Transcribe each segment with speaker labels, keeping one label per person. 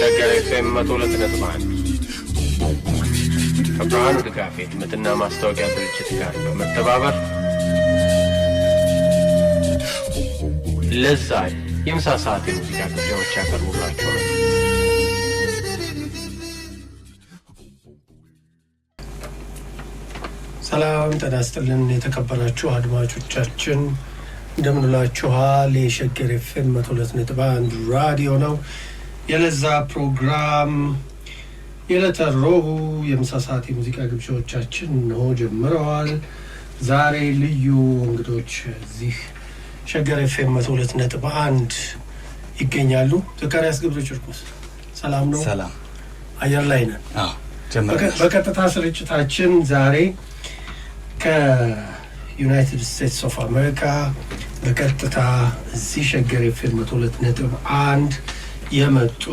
Speaker 1: ሸገር ኤፍኤም 102.1 ከብርሃኑ ድጋፌ ህትመትና ማስታወቂያ ድርጅት ጋር በመተባበር ለዛ የምሳ ሰዓት የሙዚቃ ግብዣዎች ያቀርቡላችኋል።
Speaker 2: ሰላም ጤና ይስጥልን የተከበራችሁ አድማጮቻችን እንደምን ውላችኋል? የሸገር ኤፍኤም 102.1 ራዲዮ ነው። የለዛ ፕሮግራም የዕለተ ረቡዕ የምሳ ሰዓት የሙዚቃ ግብዣዎቻችን ነው ጀምረዋል። ዛሬ ልዩ እንግዶች እዚህ ሸገር ኤፍኤም 102.1 ይገኛሉ። ዘካሪያስ ገብረ ጭርቆስ ሰላም ነው?
Speaker 3: ሰላም
Speaker 2: አየር ላይ ነን።
Speaker 3: ጀምረናል።
Speaker 2: በቀጥታ ስርጭታችን ዛሬ ከዩናይትድ ስቴትስ ኦፍ አሜሪካ በቀጥታ እዚህ ሸገር ኤፍኤም 102.1 የመጡ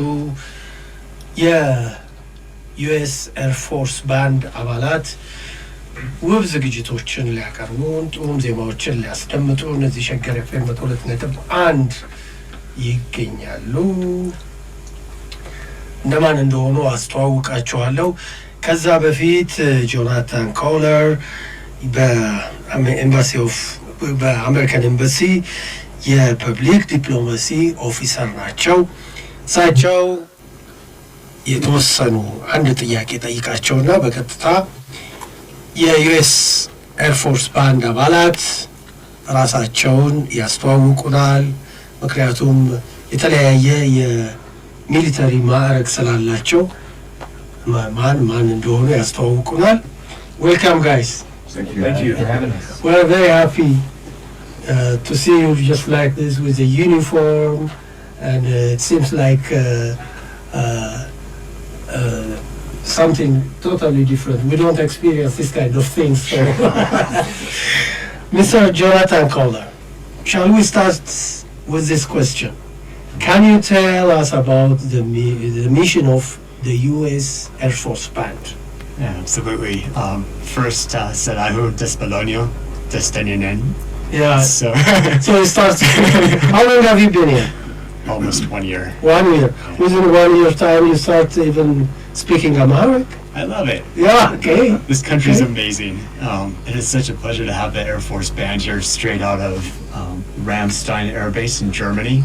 Speaker 2: የዩኤስ ኤርፎርስ ባንድ አባላት ውብ ዝግጅቶችን ሊያቀርቡን ጥሩም ዜማዎችን ሊያስደምጡን እዚህ ሸገር ኤፍኤም 102.1 ይገኛሉ። እንደማን እንደሆኑ አስተዋውቃችኋለሁ። ከዛ በፊት ጆናታን ኮለር በአሜሪካን ኤምባሲ የፐብሊክ ዲፕሎማሲ ኦፊሰር ናቸው። እሳቸው የተወሰኑ አንድ ጥያቄ ጠይቃቸውና በቀጥታ የዩኤስ ኤርፎርስ ባንድ አባላት ራሳቸውን ያስተዋውቁናል። ምክንያቱም የተለያየ የሚሊተሪ ማዕረግ ስላላቸው ማን እንደሆኑ ያስተዋውቁናል። ዌልካም ጋይስ.
Speaker 1: Thank you for having us.
Speaker 2: We're very happy to see you just like this with a uniform, and it seems like something totally different. We don't experience this kind of things. So. Mr. Jonathan Kohler, shall we start with this question? Can you tell us about the mission of the U.S. Air Force Band?
Speaker 3: Yeah, absolutely. First, Sarahu Despolonio, Desteninen.
Speaker 2: Yeah. So it starts. How long have you been here?
Speaker 3: Almost 1 year.
Speaker 2: 1 year. Within 1 year time, you start even speaking Amharic?
Speaker 3: I love it.
Speaker 2: Yeah, okay.
Speaker 3: This country is amazing. It is such a pleasure to have the Air Force Band here straight out of Ramstein Air Base in Germany.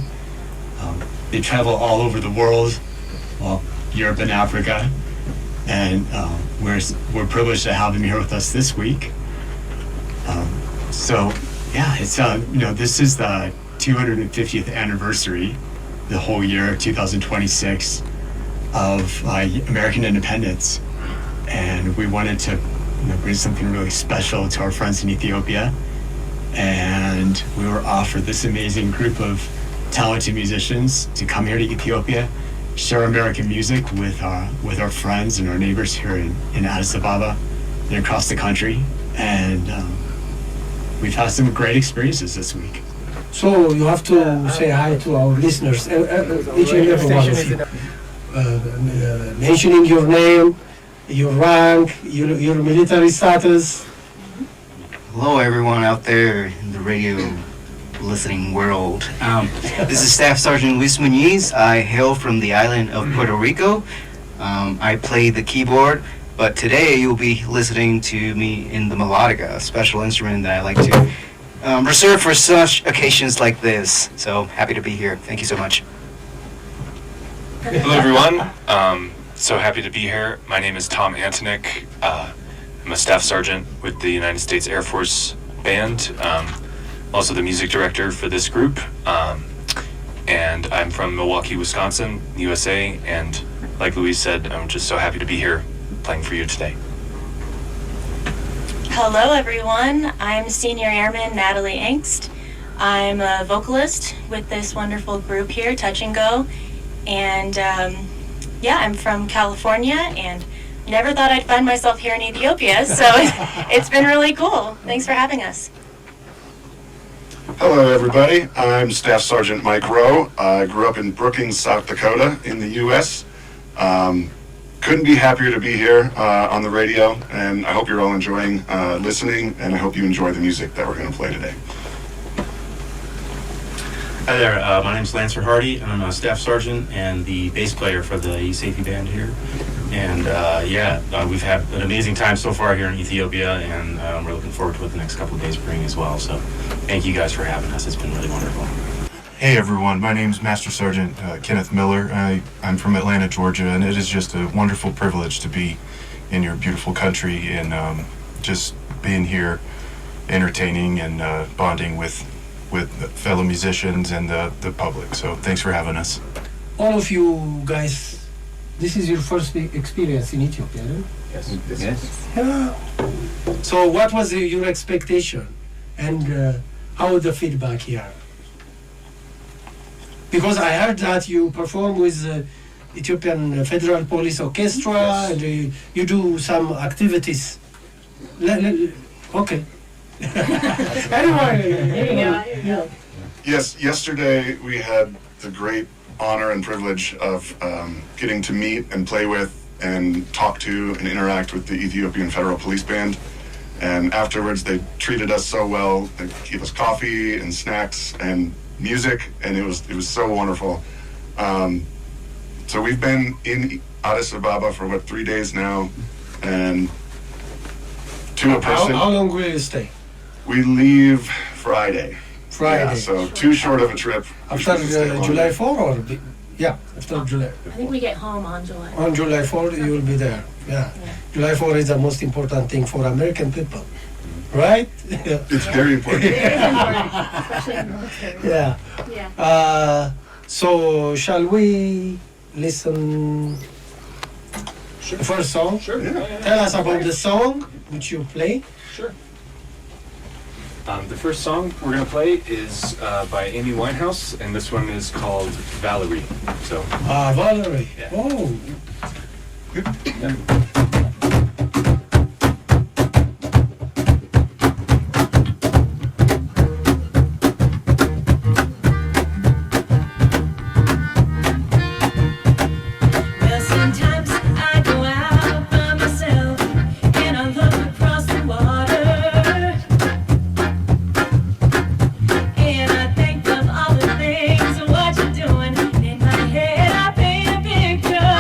Speaker 3: They travel all over the world, well, Europe and Africa. And we're privileged to have them here with us this week. So yeah, it's this is the 250th anniversary, the whole year 2026 of American independence, and we wanted to bring something really special to our friends in Ethiopia, and we were offered this amazing group of talented musicians to come here to Ethiopia, share American music with our friends and our neighbors here in Addis Ababa and across the country, and we've had some great experiences this week.
Speaker 2: So you have to say hi to our listeners, each and every one of you, mentioning your name, your rank, your military status.
Speaker 4: Hello everyone out there in the radio listening world. This is Staff Sergeant Luis Muñiz. I hail from the island of Puerto Rico. I play the keyboard, but today you'll be listening to me in the melodica, a special instrument that I like to reserve for such occasions like this. So happy to be here. Thank you so much.
Speaker 5: Hello everyone. So happy to be here. My name is Tom Antonik. I'm a staff sergeant with the United States Air Force Band. Also the music director for this group, and I'm from Milwaukee, Wisconsin, USA, and like Louise said, I'm just so happy to be here playing for you today.
Speaker 6: Hello everyone, I'm Senior Airman Natalie Engst. I'm a vocalist with this wonderful group here, Touch and Go, and I'm from California, and never thought I'd find myself here in Ethiopia, so it's been really cool. Thanks for having us.
Speaker 7: Hello everybody, I'm Staff Sergeant Mike Rowe. I grew up in Brookings, South Dakota in the U.S. Couldn't be happier to be here on the radio, and I hope you're all enjoying listening, and I hope you enjoy the music that we're going to play today.
Speaker 8: Hi there, my name's Lancer Hardy, and I'm a staff sergeant and the bass player for the safety band here. And we've had an amazing time so far here in Ethiopia, and we're looking forward to what the next couple of days bring as well. So thank you guys for having us. It's been really wonderful.
Speaker 9: Hey everyone, my name's Master Sergeant Kenneth Miller. I'm from Atlanta, Georgia, and it is just a wonderful privilege to be in your beautiful country and just being here, entertaining and bonding with fellow musicians and the public. So thanks for having us.
Speaker 2: All of you guys, this is your first experience in Ethiopia, right?
Speaker 1: Yes.
Speaker 2: Yeah. So what was your expectation and how the feedback here? Because I heard that you perform with Ethiopian Federal Police Orchestra,
Speaker 1: Yes.
Speaker 2: and you do some activities. Okay. Anyway,
Speaker 7: Yes, yesterday we had the great honor and privilege of getting to meet and play with and talk to and interact with the Ethiopian Federal Police Band. And afterwards they treated us so well. They gave us coffee and snacks and music, and it was so wonderful. So we've been in Addis Ababa for 3 days now, and to a person.
Speaker 2: how long will you stay?
Speaker 7: We leave Friday.
Speaker 2: Friday.
Speaker 7: Yeah, so too short of a trip. We're
Speaker 2: After
Speaker 7: supposed to stay longer.
Speaker 2: July 4 or after July.
Speaker 6: I think we get home on July.
Speaker 2: On July 4 you will be there. Yeah. July 4 is the most important thing for American people, right?
Speaker 7: It's very important.
Speaker 6: Especially in military.
Speaker 2: Yeah.
Speaker 6: Yeah.
Speaker 2: So shall we listen the first song?
Speaker 1: Sure.
Speaker 2: Tell us about the song which you play.
Speaker 1: Sure. The first song we're going to play is by Amy Winehouse, and this one is called Valerie. So,
Speaker 2: Valerie.
Speaker 1: Yeah.
Speaker 2: Oh.
Speaker 10: Well, sometimes I go out by myself and I look across the water, and I think of all the things and what you're doing. In my head I paint a picture.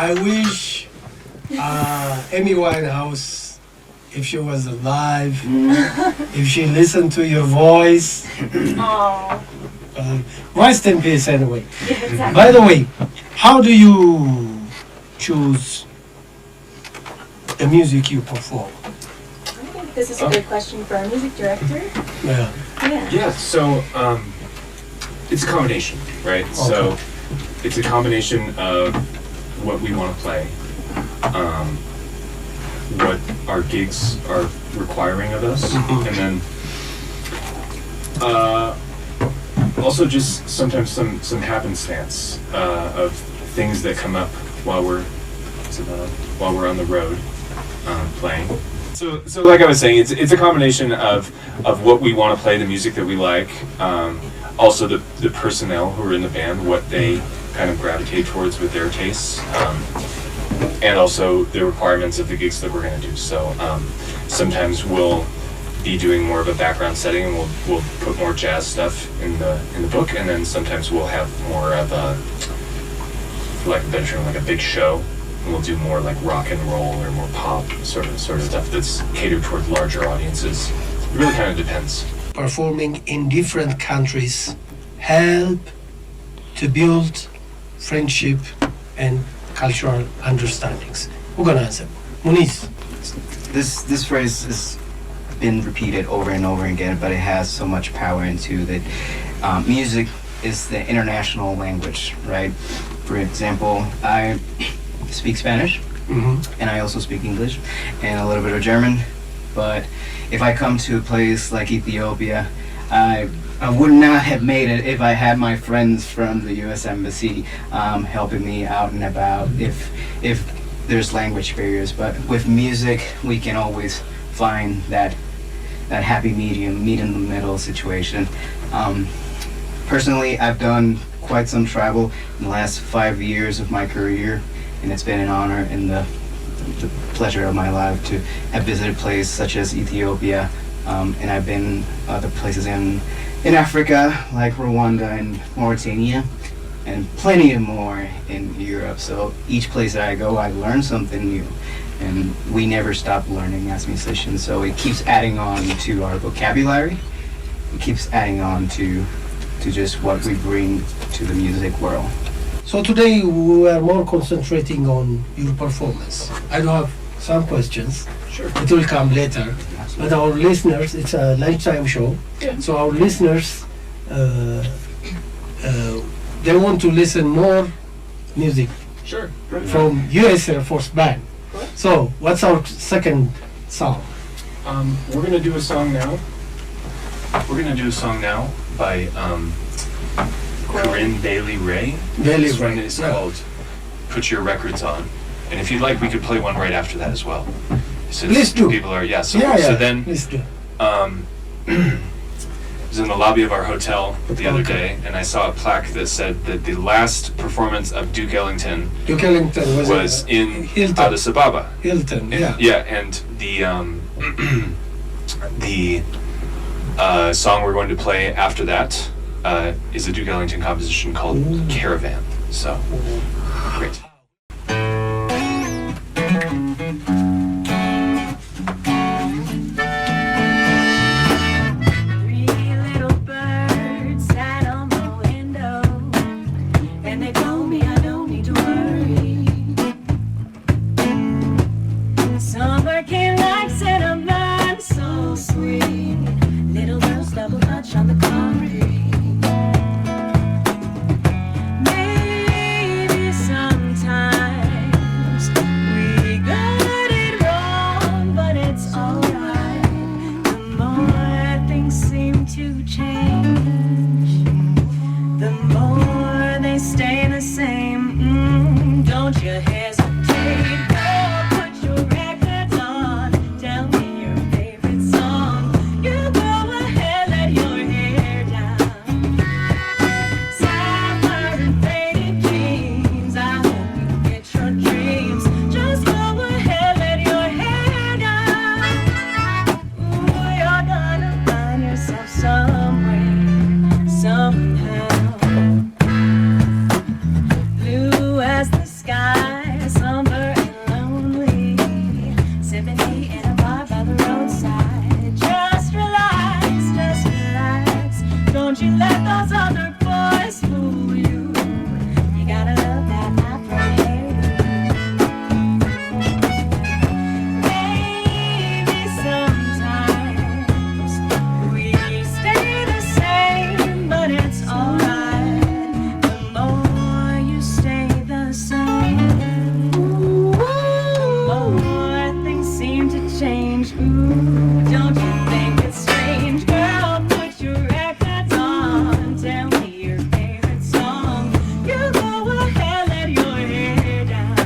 Speaker 2: I wish Amy Winehouse, if she was alive, if she listened to your voice.
Speaker 6: Oh,
Speaker 2: Rest in peace anyway.
Speaker 6: yeah, exactly.
Speaker 2: By the way, how do you choose the music you perform?
Speaker 6: I think this is a good question for our music director.
Speaker 2: Yeah.
Speaker 6: Yeah.
Speaker 1: Yeah, so it's a combination, right? So it's a combination of what we want to play, what our gigs are requiring of us, and then also just sometimes some happenstance of things that come up while we're on the road playing. So like I was saying, it's a combination of what we want to play, the music that we like, also the personnel who are in the band, what they kind of gravitate towards with their tastes, and also the requirements of the gigs that we're going to do. So sometimes we'll be doing more of a background setting, and we'll put more jazz stuff in the book, and then sometimes we'll have more of a, for lack of a better term, like a big show. We'll do more like rock and roll or more pop sort of stuff that's catered towards larger audiences. It really kind of depends.
Speaker 2: Performing in different countries help to build friendship and cultural understandings. Who's gonna answer? Muniz.
Speaker 4: This phrase has been repeated over and over again, but it has so much power into that. Music is the international language, right? For example, I speak Spanish, and I also speak English and a little bit of German. But if I come to a place like Ethiopia, I would not have made it if I had my friends from the U.S. Embassy helping me out and about if there's language barriers. But with music, we can always find that happy medium, meet in the middle situation. Personally, I've done quite some travel in the last 5 years of my career, and it's been an honor and the pleasure of my life to have visited places such as Ethiopia, and I've been other places in Africa like Rwanda and Mauritania, and plenty of more in Europe. So each place that I go, I learn something new, and we never stop learning as musicians. So it keeps adding on to our vocabulary. It keeps adding on to just what we bring to the music world.
Speaker 2: So today we are more concentrating on your performance. I do have some questions.
Speaker 1: Sure.
Speaker 2: It will come later. But our listeners, it's a lunchtime show.
Speaker 1: Yeah.
Speaker 2: So our listeners, they want to listen more music
Speaker 1: Sure.
Speaker 2: from U.S. Air Force Band. So what's our second song?
Speaker 1: We're gonna do a song now. We're gonna do a song now by Corinne Bailey Ray.
Speaker 2: Bailey
Speaker 1: This one
Speaker 2: Ray,
Speaker 1: is
Speaker 2: yeah.
Speaker 1: called "Put Your Records On," and if you'd like, we could play one right after that as well. Since
Speaker 2: Please do.
Speaker 1: people are So then
Speaker 2: Please do.
Speaker 1: I was in the lobby of our hotel the other day, and I saw a plaque that said that the last performance of Duke Ellington
Speaker 2: Duke Ellington
Speaker 1: was in
Speaker 2: Hilton.
Speaker 1: Addis Ababa.
Speaker 2: Hilton,
Speaker 1: And,
Speaker 2: yeah.
Speaker 1: and the song we're going to play after that is a Duke Ellington composition called Caravan. So, great.
Speaker 10: On the concrete. Maybe sometimes we got it wrong, but it's alright. The more things seem to change, the more they stay the same. Don't you hesitate, girl, put your records on. Tell me your favorite song. You go ahead, let your hair down. Sapphire and faded jeans, I hope you get your dreams. Just go ahead, let your hair down. Ooh, you're gonna find yourself somewhere, somehow. Blue as the sky, Don't you let those other boys fool you. You gotta love that afro hair. Maybe sometimes we stay the same, but it's alright. The more you stay the same, the more things seem to change. Ooh, don't you think it's strange, girl? Put your records on. Tell me your favorite song. You go ahead, let your hair down.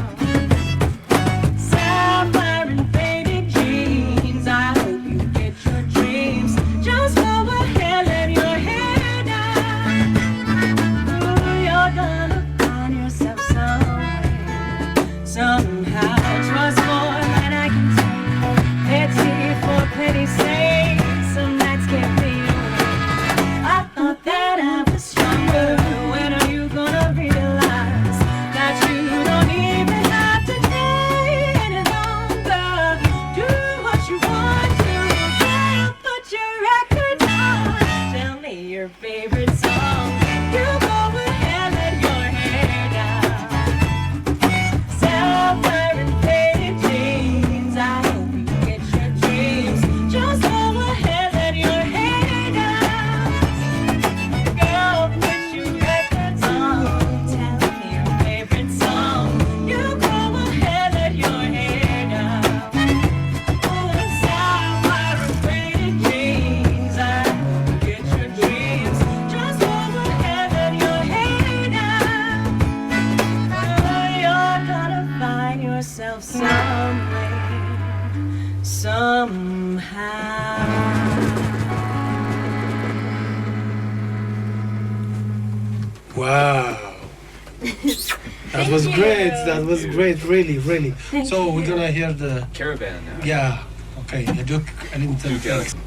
Speaker 10: Sapphire and faded jeans. I hope you get your dreams. Just go ahead, let your hair down. Ooh, you're gonna find yourself somewhere, somehow. Trust more than I can take. Pity for pity's sake. Some nights get me away. I thought that I was stronger. When are you gonna realize that you don't even have to stay any longer? Do what you want to. Girl, put your records on. Tell me your favorite song. You go ahead, let your hair down. Sapphire and faded jeans. I hope you get your dreams. Just go ahead, let your hair down. Girl, put your records on. Tell me your favorite song. You go ahead, let your hair down. Oh, sapphire and faded jeans. I hope you get your dreams. Just go ahead, let your hair down. Girl, you're gonna find yourself somewhere, somehow.
Speaker 2: Wow. That was
Speaker 6: you.
Speaker 2: great. That was great. Really, really.
Speaker 6: Thank
Speaker 2: So
Speaker 6: you.
Speaker 2: we're gonna hear the
Speaker 1: Caravan now.
Speaker 2: yeah. Okay. Duke Ellington.
Speaker 1: Duke Ellington.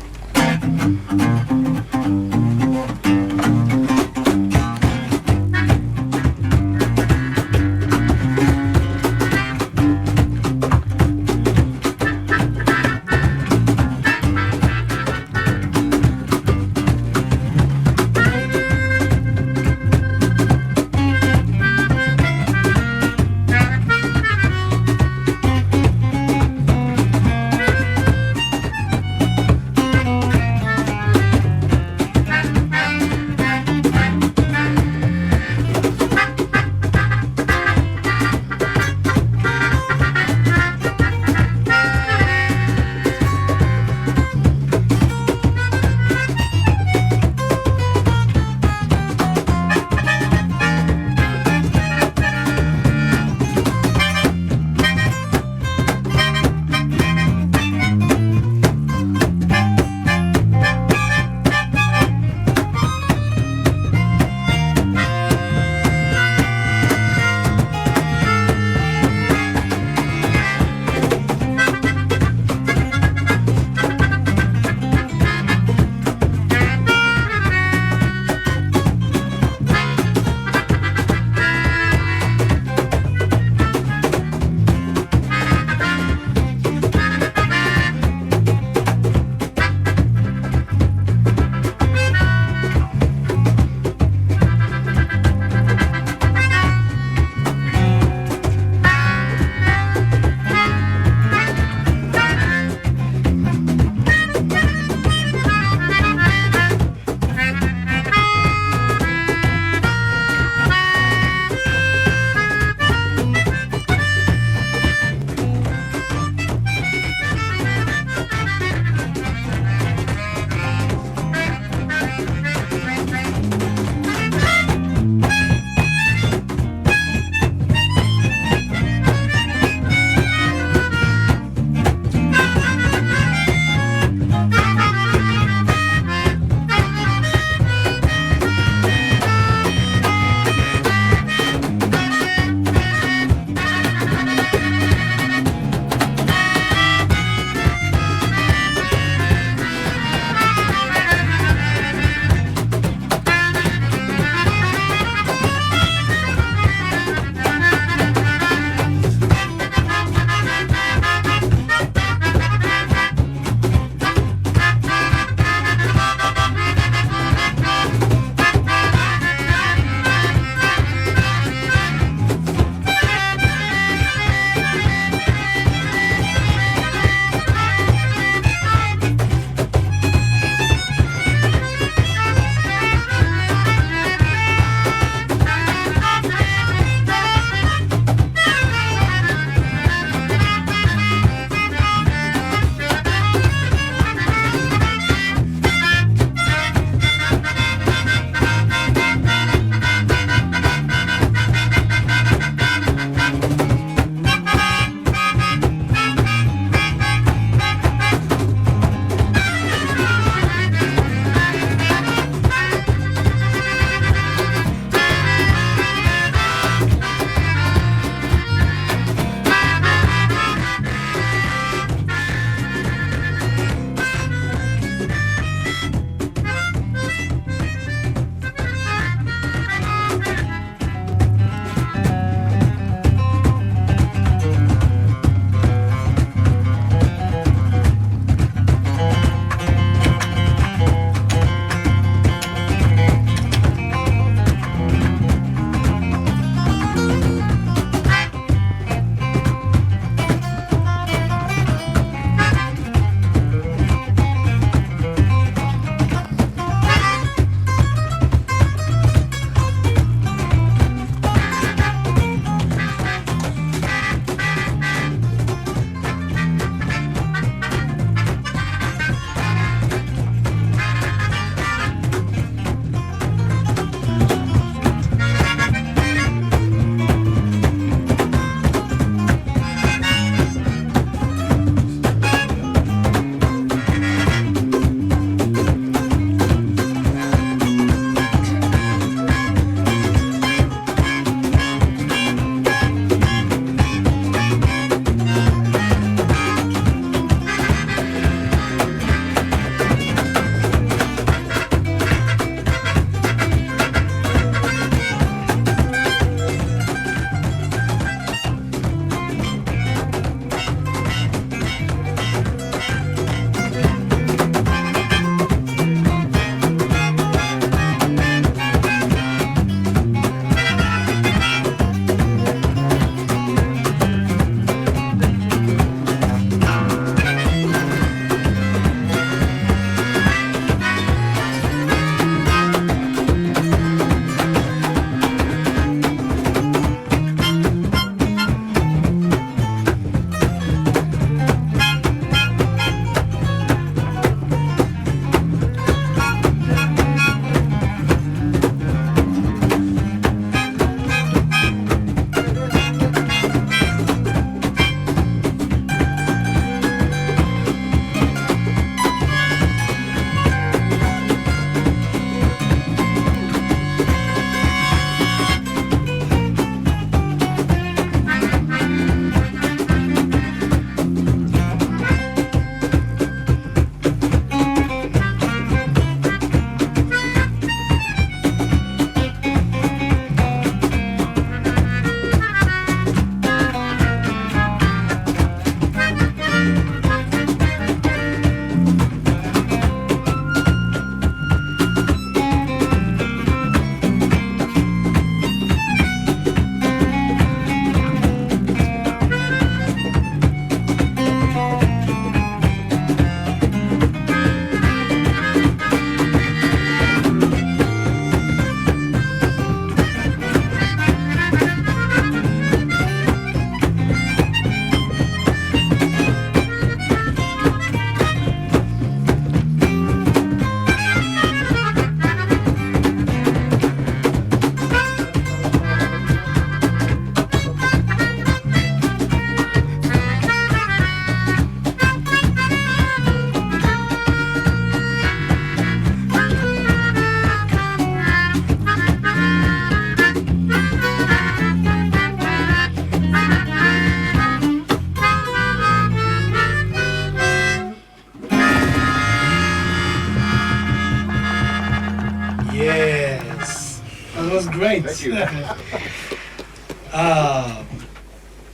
Speaker 2: Yes, that was great.
Speaker 7: Thank you.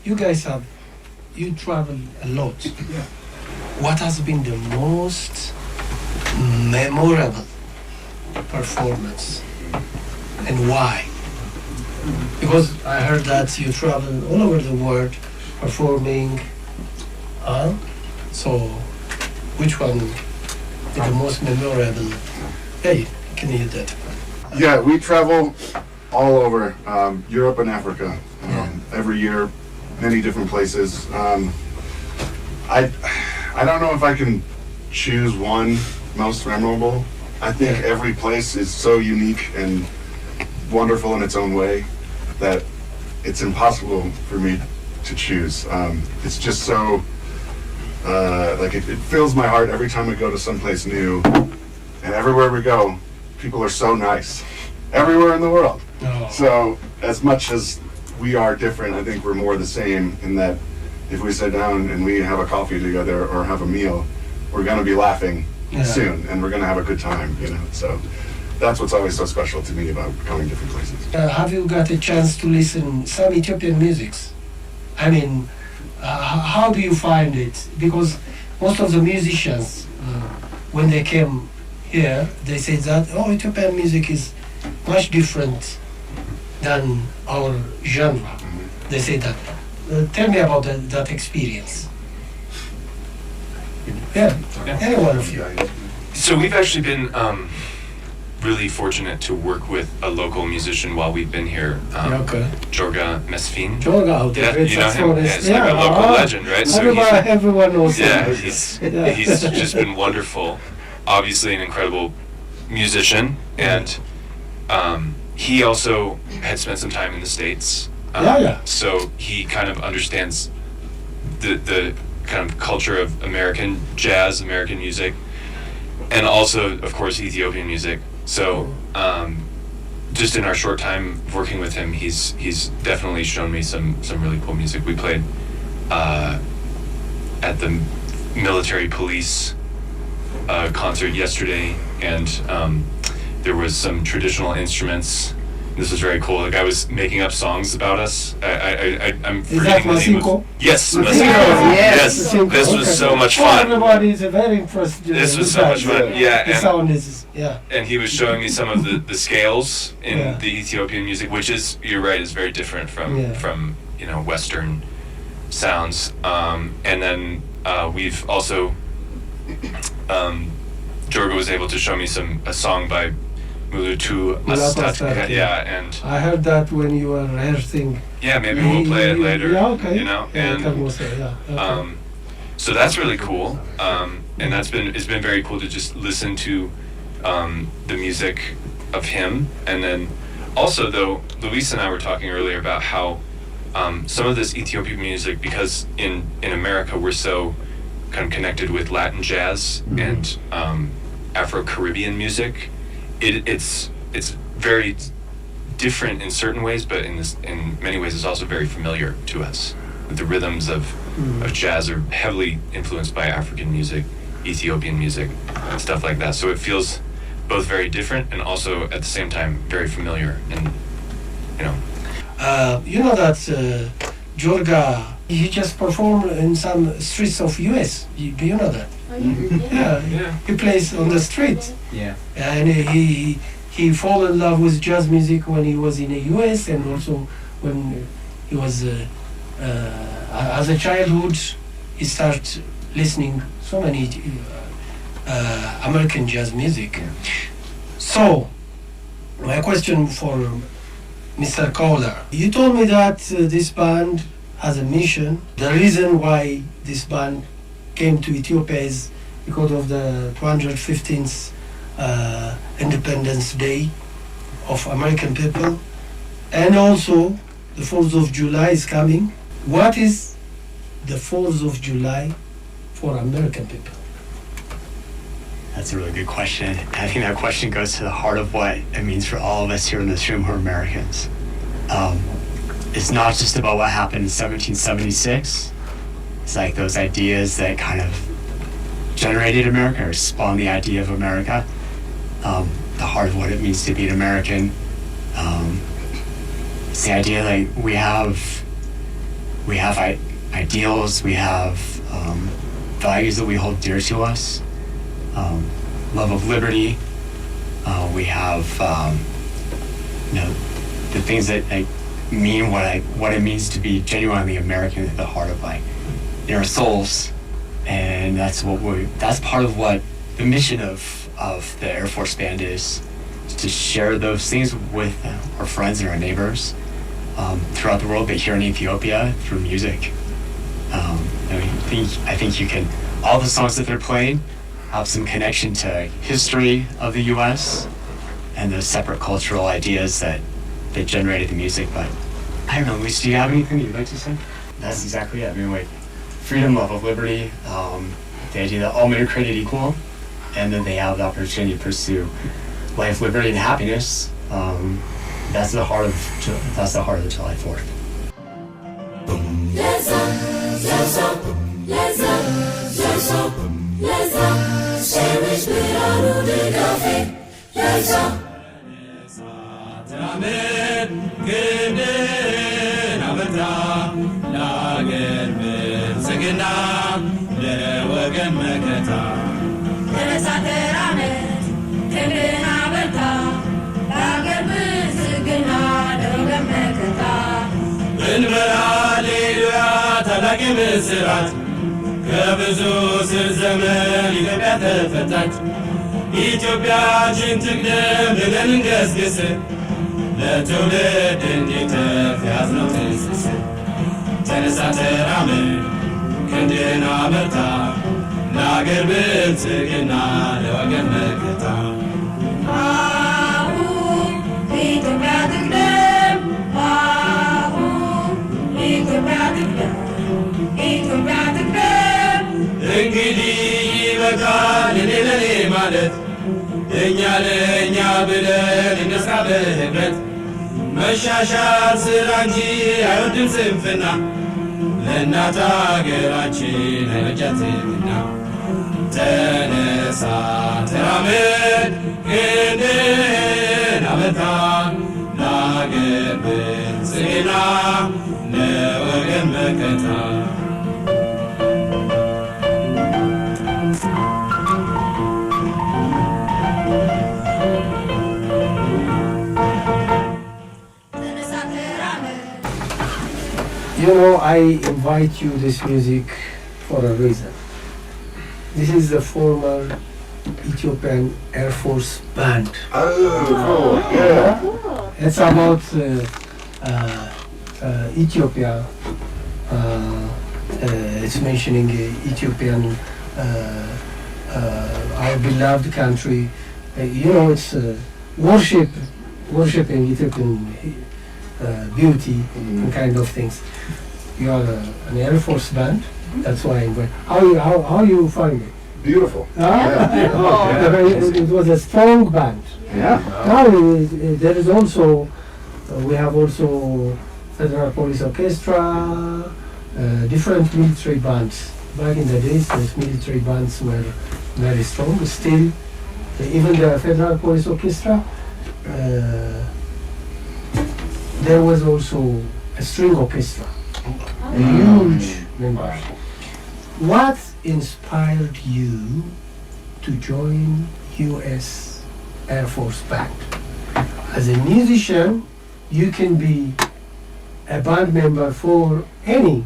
Speaker 2: You guys you travel a lot. What has been the most memorable performance and why? Because I heard that you travel all over the world performing. So which one is the most memorable? Hey, can you do that?
Speaker 7: Yeah, we travel all over Europe and Africa every year, many different places. I don't know if I can choose one most memorable. I think every place is so unique and wonderful in its own way that it's impossible for me to choose. It's just so like it fills my heart every time we go to someplace new, and everywhere we go, people are so nice. Everywhere in the world.
Speaker 2: Oh.
Speaker 7: So as much as we are different, I think we're more the same in that if we sit down and we have a coffee together or have a meal, we're gonna be laughing soon and we're gonna have a good time, you know. So that's what's always so special to me about going different places.
Speaker 2: Have you got a chance to listen some Ethiopian musics? I mean, how do you find it? Because most of the musicians, when they came here, they say that, Ethiopian music is much different than our genre. They say that. Tell me about that experience. Yeah, any one of you.
Speaker 5: So we've actually been really fortunate to work with a local musician while we've been here,
Speaker 2: Okay.
Speaker 5: Jorga Mesfin.
Speaker 2: Jorga out there,
Speaker 5: Yeah,
Speaker 2: great
Speaker 5: you know him?
Speaker 2: saxophonist.
Speaker 5: Yeah, he's like a local legend, right? So
Speaker 2: Everyone knows
Speaker 5: yeah,
Speaker 2: him.
Speaker 5: he's just been wonderful. Obviously an incredible musician, and he also had spent some time in the States. So he kind of understands the kind of culture of American jazz, American music, and also, of course, Ethiopian music. So just in our short time working with him, he's definitely shown me some really cool music. We played at the military police concert yesterday, and there was some traditional instruments. This was very cool. Like I was making up songs about us. I'm forgetting the name of. Yes, Masiko. Yes, this was so much fun.
Speaker 2: Everybody is very impressed.
Speaker 5: This was so much fun. Yeah,
Speaker 2: the sound is
Speaker 5: and he was showing me some of the scales in the Ethiopian music, which is, you're right, is very different from Western sounds. And then we've also Jorga was able to show me a song by Mulutu Astatka. Yeah, and
Speaker 2: I heard that when you were rehearsing.
Speaker 5: Yeah, maybe we'll play it later.
Speaker 2: Yeah, okay.
Speaker 5: You know, and so that's really cool. And it's been very cool to just listen to the music of him. And then also, though, Luis and I were talking earlier about how some of this Ethiopian music, because in America we're so kind of connected with Latin jazz and Afro-Caribbean music. It's very different in certain ways, but in many ways it's also very familiar to us. The rhythms of jazz are heavily influenced by African music, Ethiopian music, stuff like that. So it feels both very different and also at the same time very familiar. And
Speaker 2: you know that Jorga, he just performed in some streets of US. Do you know that? Yeah. He plays on the street.
Speaker 4: Yeah.
Speaker 2: And he fall in love with jazz music when he was in the US, and also when he was as a childhood, he started listening so many American jazz music. So my question for Mr. Kohler, you told me that this band has a mission. The reason why this band came to Ethiopia is because of the 215th Independence Day of American people, and also the 4th of July is coming. What is the 4th of July for American people?
Speaker 3: That's a really good question. I think that question goes to the heart of what it means for all of us here in this room who are Americans. It's not just about what happened in 1776. It's like those ideas that kind of generated America or spawned the idea of America. the heart of what it means to be an American. It's the idea that we have ideals, we have values that we hold dear to us, love of liberty. We have the things that mean what it means to be genuinely American at the heart of in our souls, and that's part of what the mission of the Air Force Band is to share those things with our friends and our neighbors throughout the world, but here in Ethiopia through music. I think you can, all the songs that they're playing have some connection to history of the U.S. and the separate cultural ideas that generated the music. But I don't know, Luis, do you have anything you'd like to say? That's exactly it. I mean, freedom, love of liberty, the idea that all men are created equal, and then they have the opportunity to pursue life, liberty, and happiness. That's the heart of the July 4th.
Speaker 10: Leza, Shewish Biranu Digaffe, Leza.
Speaker 11: Amen. Geden abata lager bilzegna ለወገን መከታ
Speaker 10: Leza teramet, geden abata lager bilzegna ለወገን መከታ
Speaker 11: እንበል ሃሌሉያ ታላቅ ምስራት ከብዙ ስር ዘመን ኢትዮጵያ ተፈታች ኢትዮጵያችን ትቅደም ብለን እንገስግስ ለትውልድ እንዲተርፍ ያዝነው ትስስር ተነሳ ተራመድ ክንድህን አበርታ ለአገር ብልጽግና ለወገን መከታ
Speaker 10: አሁን ኢትዮጵያ ትቅደም አሁን ኢትዮጵያ ትቅደም ኢትዮጵያ ትቅደም
Speaker 11: እንግዲህ ይበቃል እኔ ለኔ ማለት እኛ ለእኛ ብለን እንስራ በህብረት መሻሻል ስራ እንጂ አይወድም ስንፍና ለእናት አገራችን አይበጃትምና ተነሳ ተራመድ ክንድህን አበርታ ለአገር ብልጽግና ለወገን መከታ
Speaker 2: You know, I invite you this music for a reason. This is the former Ethiopian Air Force Band.
Speaker 7: Oh, cool. Yeah.
Speaker 2: It's about Ethiopia. It's mentioning Ethiopian, our beloved country. You know, it's worshiping Ethiopian beauty and kind of things. You are an Air Force Band. That's why I invite. How you find it?
Speaker 7: Beautiful.
Speaker 2: It was a strong band.
Speaker 7: Yeah.
Speaker 2: Now there is also we have also Federal Police Orchestra, different military bands. Back in the days, those military bands were very strong. Still, even the Federal Police Orchestra. There was also a string orchestra, a huge number. What inspired you to join U.S. Air Force Band? As a musician, you can be a band member for any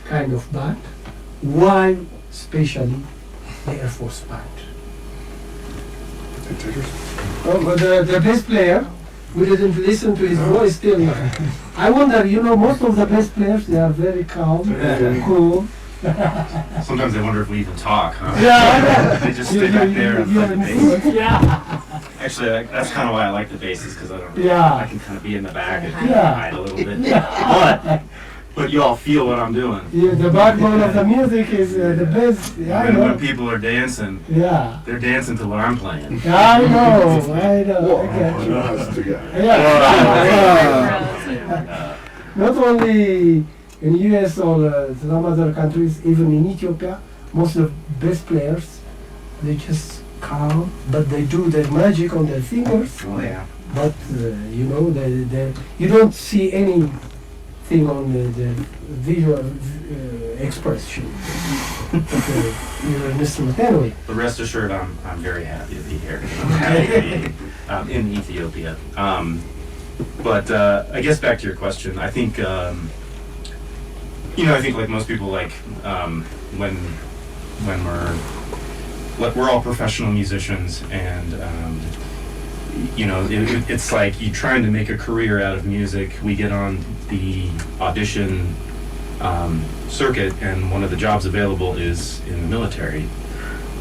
Speaker 2: kind of band, why especially the Air Force Band? But the bass player, we didn't listen to his voice till now. I wonder, you know, most of the bass players, they are very calm, cool.
Speaker 8: Sometimes I wonder if we even talk, huh?
Speaker 2: Yeah.
Speaker 8: They just stay back there and play the bass.
Speaker 2: Yeah.
Speaker 8: Actually, that's kind of why I like the basses, because I don't.
Speaker 2: Yeah.
Speaker 8: I can kind of be in the back and
Speaker 2: Yeah.
Speaker 8: hide a little bit. But you all feel what I'm doing.
Speaker 2: Yeah, the backbone of the music is the bass. Yeah, I
Speaker 8: And
Speaker 2: know.
Speaker 8: when people are dancing,
Speaker 2: Yeah.
Speaker 8: they're dancing to what I'm playing.
Speaker 2: I know. I get you. Yeah. Not only in US or some other countries, even in Ethiopia, most of the best players, they just calm, but they do their magic on their fingers.
Speaker 4: Oh yeah.
Speaker 2: But you know, you don't see anything on the visual expression. But you're an instrument anyway.
Speaker 8: But rest assured, I'm very happy to be here. I'm happy to be in Ethiopia. But I guess back to your question, I think I think like most people, like when we're all professional musicians, and it's like you trying to make a career out of music. We get on the audition circuit, and one of the jobs available is in the military,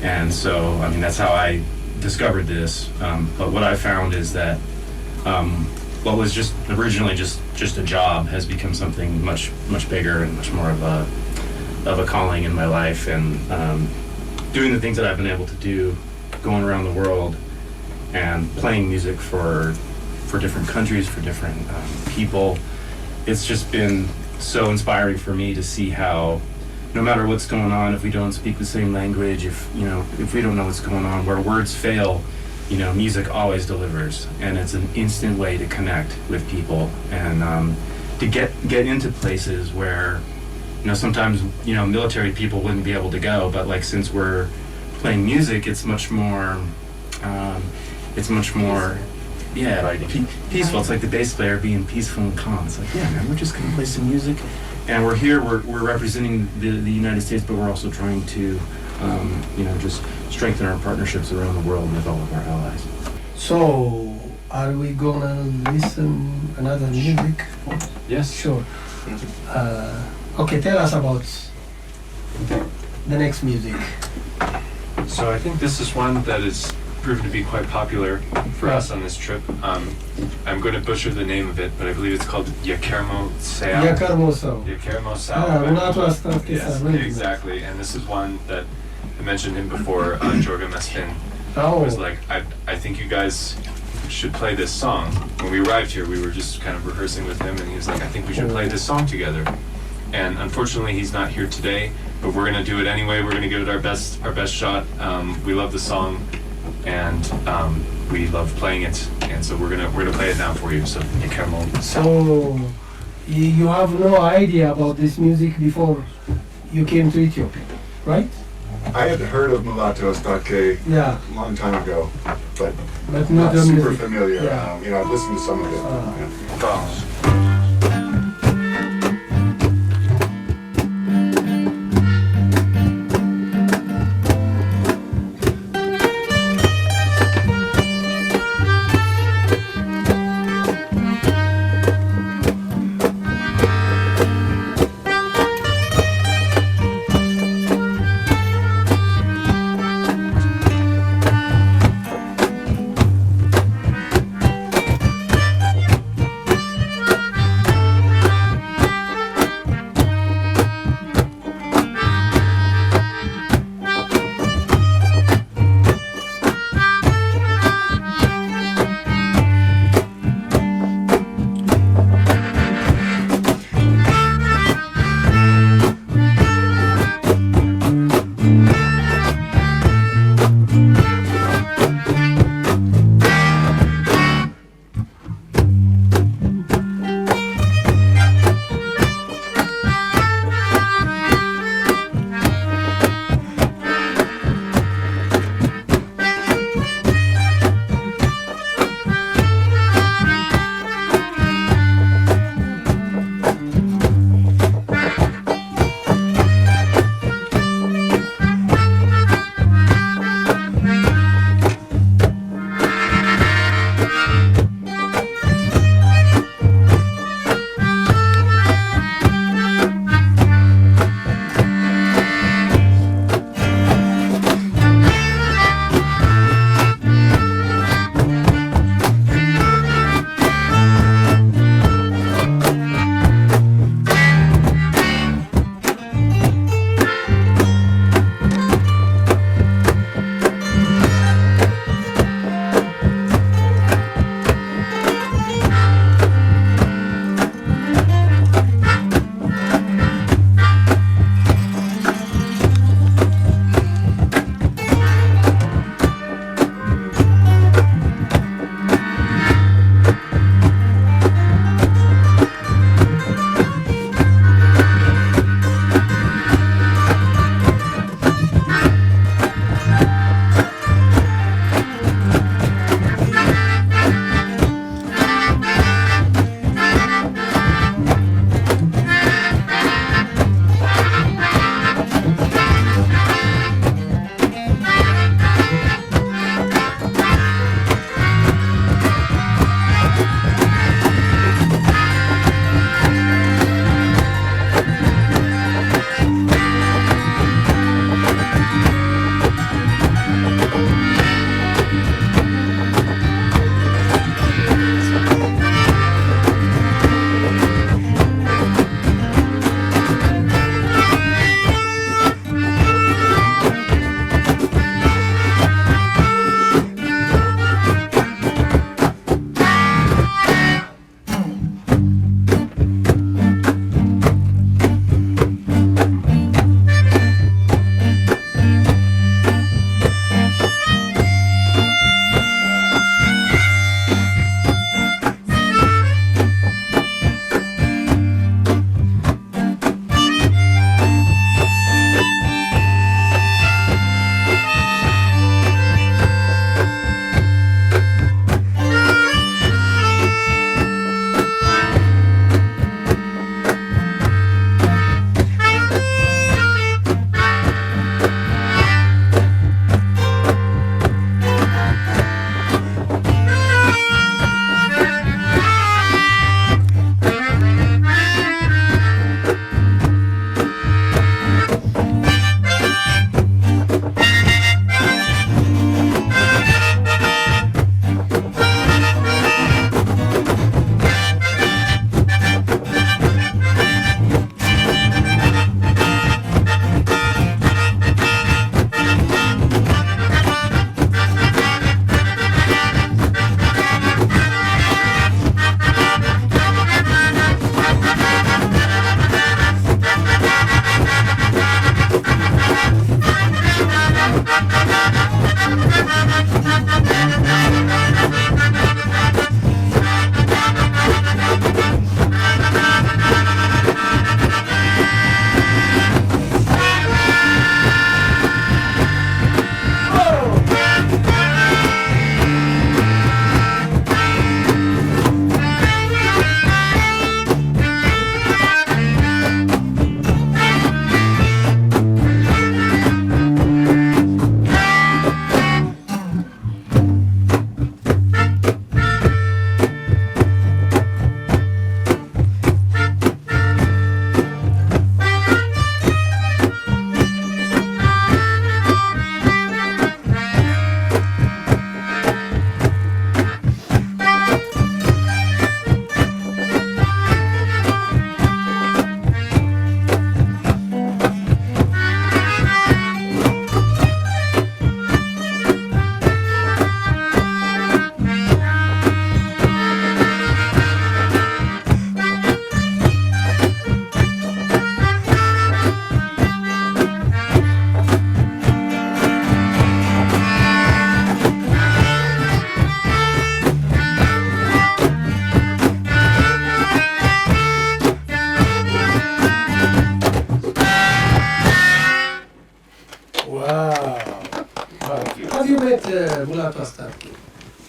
Speaker 8: and so I mean that's how I discovered this. But what I found is that what was just originally just a job has become something much bigger and much more of a calling in my life, and doing the things that I've been able to do, going around the world and playing music for different countries, for different people. It's just been so inspiring for me to see how no matter what's going on, if we don't speak the same language, if we don't know what's going on, where words fail, music always delivers, and it's an instant way to connect with people, and to get into places where sometimes military people wouldn't be able to go, but like since we're playing music, it's much more peaceful. It's like the bass player being peaceful and calm. It's like, yeah, man, we're just gonna play some music, and we're here. We're representing the United States, but we're also trying to, just strengthen our partnerships around the world with all of our allies.
Speaker 2: So, are we gonna listen another music?
Speaker 1: Yes.
Speaker 2: Sure. Okay, tell us about the next music.
Speaker 1: So I think this is one that is proved to be quite popular for us on this trip. I'm going to butcher the name of it, but I believe it's called የከርሞ ሰው. የከርሞ ሰው. Yes, exactly. And this is one that I mentioned him before. Jorga Mestin was like, I think you guys should play this song. When we arrived here, we were just kind of rehearsing with him, and he was like, I think we should play this song together. And unfortunately, he's not here today, but we're going to do it anyway. We're going to give it our best shot. We love the song, and we love playing it, and so we're gonna play it now for you. So የከርሞ.
Speaker 2: So you have no idea about this music before you came to Ethiopia, right?
Speaker 7: I had heard of Mulatto Estake
Speaker 2: Yeah.
Speaker 7: a long time ago, but
Speaker 2: But
Speaker 7: not
Speaker 2: the
Speaker 7: super
Speaker 2: music.
Speaker 7: familiar.
Speaker 2: Yeah.
Speaker 7: I've listened to some of it. Yeah.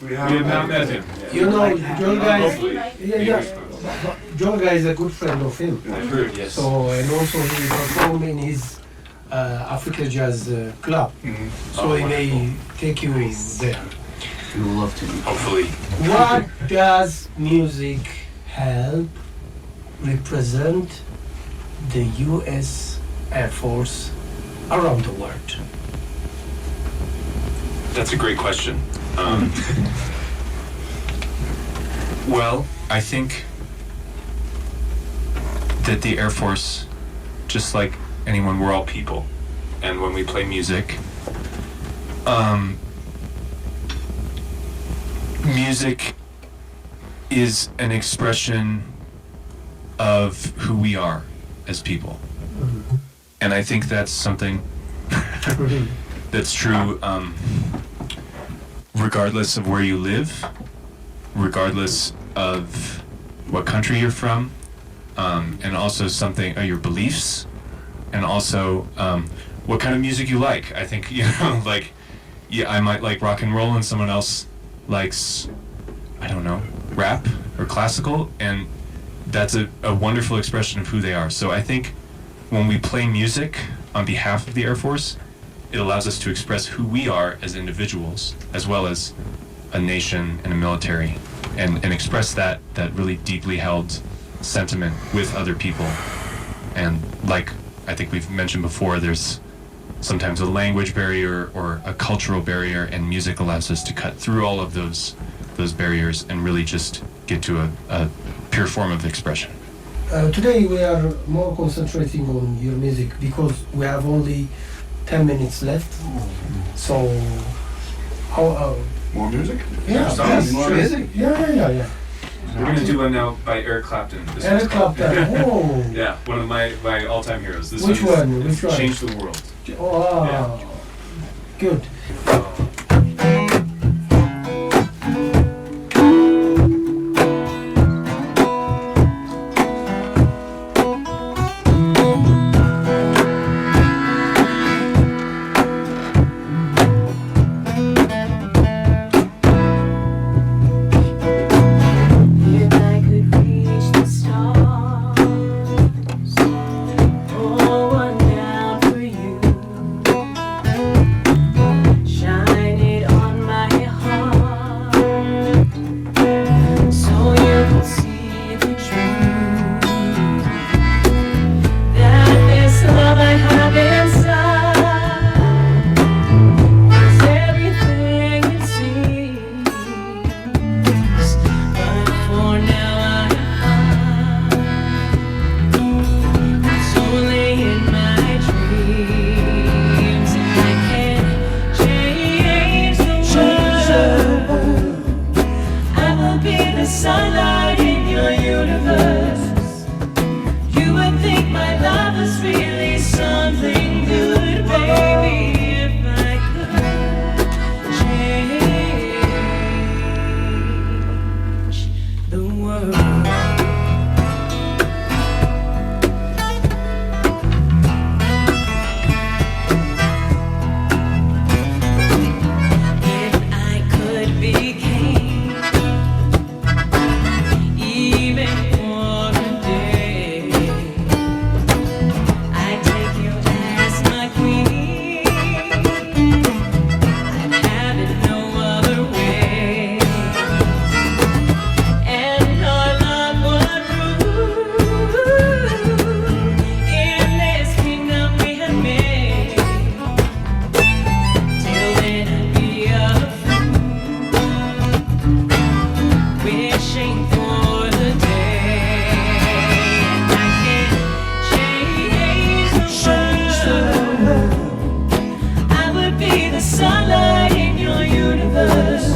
Speaker 7: We
Speaker 1: We have not met him.
Speaker 2: You know, Joel guys.
Speaker 1: Hopefully.
Speaker 2: Yeah. Joel guy is a good friend of him.
Speaker 1: I've heard, yes.
Speaker 2: So and also he performed in his Africa Jazz Club. So he may take you there.
Speaker 4: We would love to.
Speaker 5: Hopefully.
Speaker 2: What does music help represent the U.S. Air Force around the world?
Speaker 5: That's a great question. Well, I think that the Air Force, just like anyone, we're all people. And when we play music, music is an expression of who we are as people. And I think that's something that's true regardless of where you live, regardless of what country you're from, and also something your beliefs, and also what kind of music you like. I think, you know, like, yeah, I might like rock and roll and someone else likes, I don't know, rap or classical, and that's a wonderful expression of who they are. So I think when we play music on behalf of the Air Force, it allows us to express who we are as individuals, as well as a nation and a military, and express that really deeply held sentiment with other people. And like I think we've mentioned before, there's sometimes a language barrier or a cultural barrier, and music allows us to cut through all of those barriers and really just get to a pure form of expression.
Speaker 2: Today we are more concentrating on your music because we have only 10 minutes left. So, how?
Speaker 7: More music?
Speaker 2: Yeah,
Speaker 1: songs?
Speaker 2: yes,
Speaker 7: More
Speaker 2: sure.
Speaker 7: music?
Speaker 2: Yeah.
Speaker 1: We're going to do one now by Eric Clapton. This
Speaker 2: Eric
Speaker 1: one's called-
Speaker 2: Clapton. Oh.
Speaker 1: Yeah, one of my all-time heroes. This
Speaker 2: Which
Speaker 1: one?
Speaker 2: one? Which one?
Speaker 1: Change the World.
Speaker 2: Oh,
Speaker 1: Yeah.
Speaker 2: good.
Speaker 10: If I could reach the stars, pour one down for you, shine it on my heart, so you can see the truth, that this love I have inside is everything it seems. But for now it's only in my dreams, and I can't change the world. I will be the sunlight in your universe. You would think my love was really something good, baby, if I could change the world. If I could be king, even for a day, I'd take you as my queen. I'd have it no other way, and our love would rule in this kingdom we have made. Till then I'd be a fool, wishing for the day, and I can't change the world. I would be the sunlight in your universe.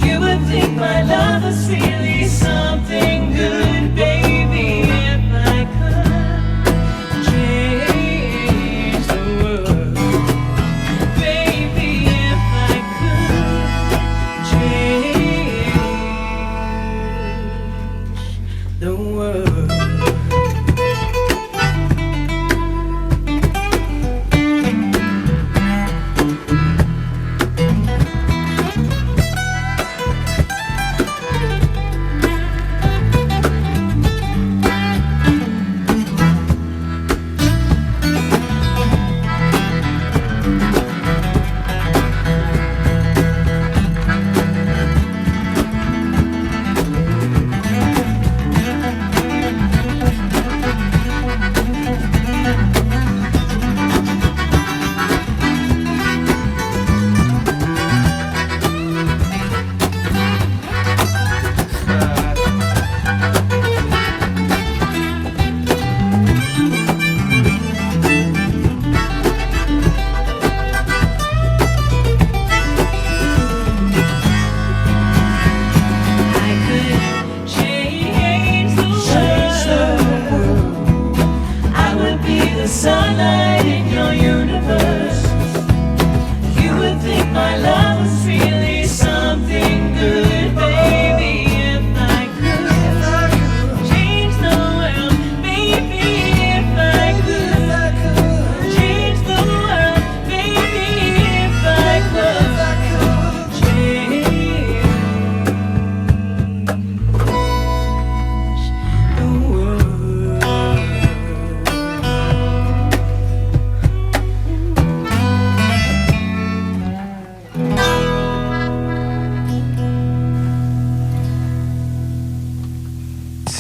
Speaker 10: You would think my love was really something good, baby, if I could change the world. Baby, if I could change the world.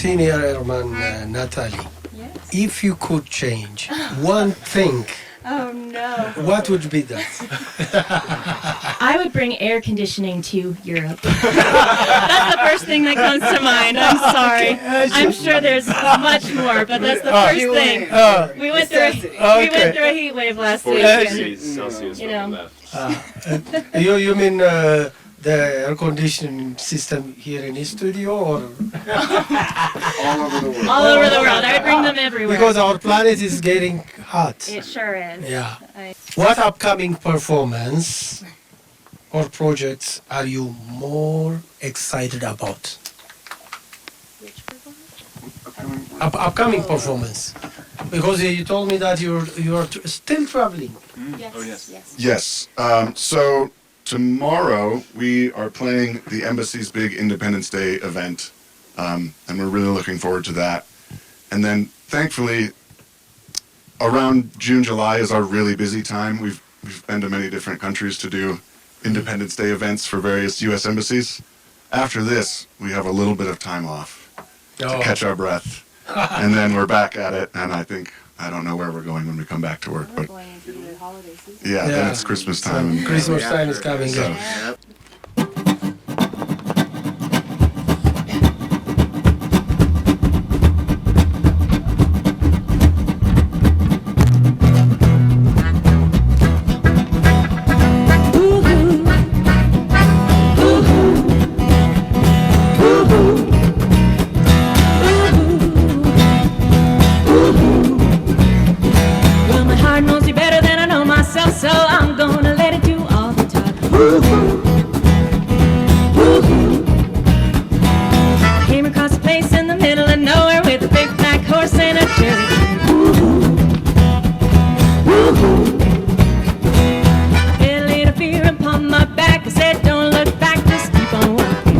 Speaker 2: Senior Airman Natalie,
Speaker 6: Yes.
Speaker 2: if you could change one thing,
Speaker 6: Oh no.
Speaker 2: what would be that?
Speaker 6: I would bring air conditioning to Europe. That's the first thing that comes to mind. I'm sorry. I'm sure there's much more, but that's the first thing. We went through a heat wave last week.
Speaker 1: 40
Speaker 6: and,
Speaker 1: degrees Celsius
Speaker 6: you
Speaker 1: when
Speaker 6: know.
Speaker 1: we left.
Speaker 2: You mean the air conditioning system here in the studio, or
Speaker 7: All over the world.
Speaker 6: All over the world. I would bring them everywhere.
Speaker 2: because our planet is getting hot?
Speaker 6: It sure is.
Speaker 2: Yeah. What upcoming performance or projects are you more excited about? Upcoming performance, because you told me that you're still traveling.
Speaker 6: Yes.
Speaker 1: Oh, yes.
Speaker 7: Yes. So tomorrow we are playing the embassy's big Independence Day event, and we're really looking forward to that. And then, thankfully, around June, July is our really busy time. We've been to many different countries to do Independence Day events for various U.S. embassies. After this, we have a little bit of time off to catch our breath, and then we're back at it. And I don't know where we're going when we come back to work, but
Speaker 10: Going into the holiday season.
Speaker 7: yeah, then
Speaker 2: Yeah.
Speaker 7: it's Christmas time. and-
Speaker 2: Christmas time is coming.
Speaker 7: So,
Speaker 2: in.
Speaker 10: Well, my heart knows me better than I know myself, so I'm gonna let it do all the talking. Came across a place in the middle of nowhere with a big black horse and a cherry tree. I felt a little fear upon my back. I said, don't look back, just keep on walking.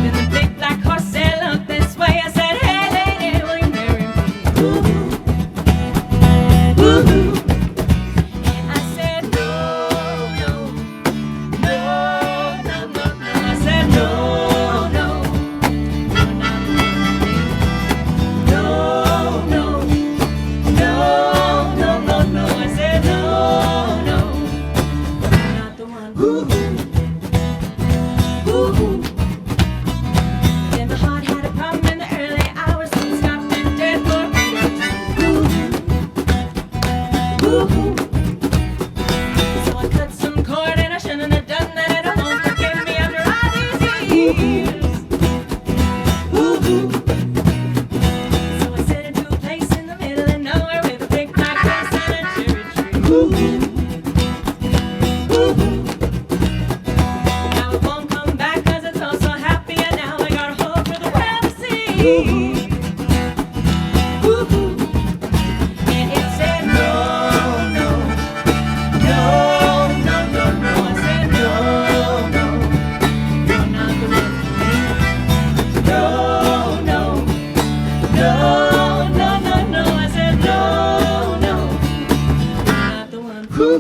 Speaker 10: Then the big black horse said, look this way. I said, hey lady, will you marry me? And I said, no, no, no, no, no, no. I said, no, no, you're not the one. No, no, no, no, no, no. I said, no, no, you're not the one. Then my heart had a problem in the early hours and stopped and dead for a beat or two. So I cut some cord and I shouldn't have done that. I don't want to forgive me after all these years. So I set into a place in the middle of nowhere with a big black horse and a cherry tree. Now it won't come back 'cause it's all so happy, and now I got a hope for the world to see. And it said no, no, no, no, no, no. I said no, no, you're not the one for me. No, no, no, no, no, no. I said no, no, you're not the one for me.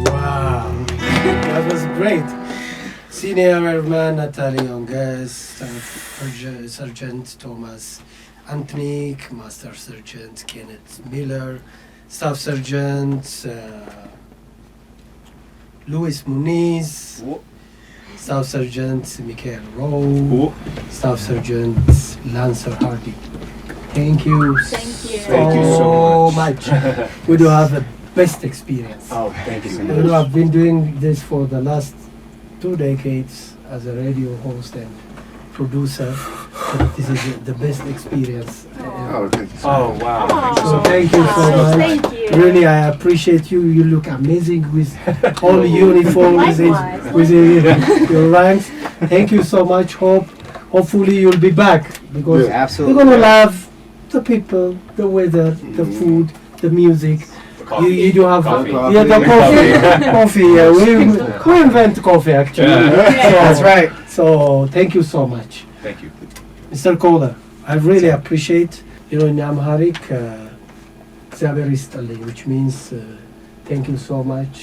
Speaker 2: Wow, that was great. Senior Airman Natalie Younges, Staff Sergeant Thomas Antnik, Master Sergeant Kenneth Miller, Staff Sergeant Luis Muniz, Staff Sergeant Michael Rowe, Staff Sergeant Lancer Hardy. Thank you.
Speaker 6: Thank you.
Speaker 1: Thank you so much.
Speaker 2: We do have the best experience.
Speaker 1: Oh, thank you so
Speaker 2: You know,
Speaker 1: much.
Speaker 2: I've been doing this for the last 2 decades as a radio host and producer. But this is the best experience.
Speaker 7: Oh, thank you so
Speaker 1: Oh,
Speaker 7: much.
Speaker 1: wow.
Speaker 2: So thank you so much.
Speaker 6: Thank you.
Speaker 2: Really, I appreciate you. You look amazing with all uniforms,
Speaker 6: Likewise.
Speaker 2: with your ranks. Thank you so much. Hopefully you'll be back because
Speaker 7: Yeah,
Speaker 4: absolutely.
Speaker 2: we're gonna love the people, the weather, the food, the music. You do have
Speaker 1: Coffee.
Speaker 2: yeah, the coffee. Yeah, we invent coffee actually.
Speaker 4: That's right.
Speaker 2: So thank you so much,
Speaker 1: Thank you.
Speaker 2: Mr. Kohler. I really appreciate. You know, in Amharic, እግዚአብሔር ይስጥልኝ, which means thank you so much.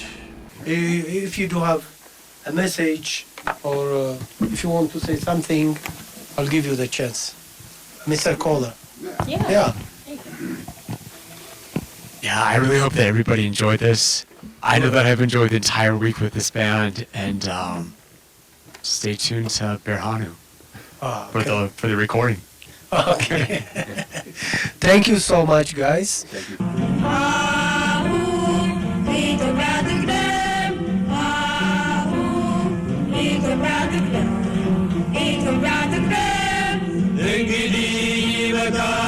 Speaker 2: If you do have a message or if you want to say something, I'll give you the chance. Mr. Kohler. Yeah.
Speaker 3: Yeah, I really hope that everybody enjoyed this. I know that I've enjoyed the entire week with this band, and stay tuned to Berhanu for the recording.
Speaker 2: Okay. Thank you so much, guys.
Speaker 11: እንግዲህ ይበቃል